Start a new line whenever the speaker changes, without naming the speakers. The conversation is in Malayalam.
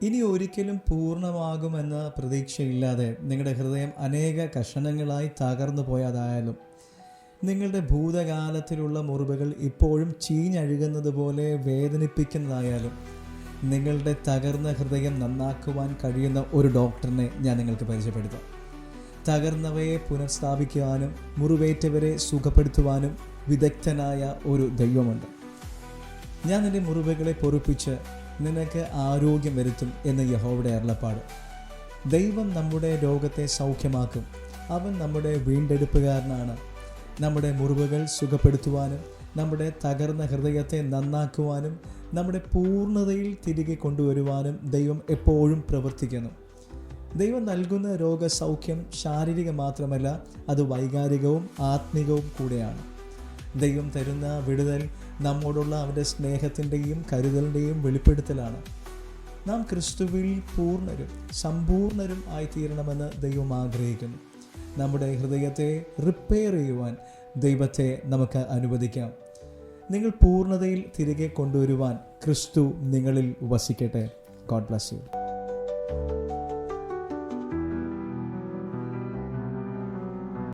ഇനി ഒരിക്കലും പൂർണ്ണമാകുമെന്ന പ്രതീക്ഷയില്ലാതെ നിങ്ങളുടെ ഹൃദയം അനേക കഷണങ്ങളായി തകർന്നു പോയതായാലും, നിങ്ങളുടെ ഭൂതകാലത്തിലുള്ള മുറിവുകൾ ഇപ്പോഴും ചീഞ്ഞഴുകുന്നത് പോലെ വേദനിപ്പിക്കുന്നതായാലും, നിങ്ങളുടെ തകർന്ന ഹൃദയം നന്നാക്കുവാൻ കഴിയുന്ന ഒരു ഡോക്ടറിനെ ഞാൻ നിങ്ങൾക്ക് പരിചയപ്പെടുത്താം. തകർന്നവയെ പുനഃസ്ഥാപിക്കുവാനും മുറിവേറ്റവരെ സുഖപ്പെടുത്തുവാനും വിദഗ്ധനായ ഒരു ദൈവമുണ്ട്. ഞാൻ നിൻ്റെ മുറിവുകളെ പൊറുപ്പിച്ച് നിനക്ക് ആരോഗ്യം വരുത്തും എന്ന് യഹോവയുടെ അരുളപ്പാട്. ദൈവം നമ്മുടെ രോഗത്തെ സൗഖ്യമാക്കും. അവൻ നമ്മുടെ വീണ്ടെടുപ്പുകാരനാണ്. നമ്മുടെ മുറിവുകൾ സുഖപ്പെടുത്തുവാനും നമ്മുടെ തകർന്ന ഹൃദയത്തെ നന്നാക്കുവാനും നമ്മുടെ പൂർണ്ണതയിൽ തിരികെ കൊണ്ടുവരുവാനും ദൈവം എപ്പോഴും പ്രവർത്തിക്കുന്നു. ദൈവം നൽകുന്ന രോഗസൗഖ്യം ശാരീരിക മാത്രമല്ല, അത് വൈകാരികവും ആത്മികവും കൂടെയാണ്. ദൈവം തരുന്ന വിടുതൽ നമ്മോടുള്ള അവൻ്റെ സ്നേഹത്തിൻ്റെയും കരുതലിൻ്റെയും വെളിപ്പെടുത്തലാണ്. നാം ക്രിസ്തുവിൽ പൂർണ്ണരും സമ്പൂർണ്ണരും ആയിത്തീരണമെന്ന് ദൈവം ആഗ്രഹിക്കുന്നു. നമ്മുടെ ഹൃദയത്തെ റിപ്പയർ ചെയ്യുവാൻ ദൈവത്തെ നമുക്ക് അനുവദിക്കാം. നിങ്ങൾ പൂർണ്ണതയിൽ തിരികെ കൊണ്ടുവരുവാൻ ക്രിസ്തു നിങ്ങളിൽ വസിക്കട്ടെ. God bless you.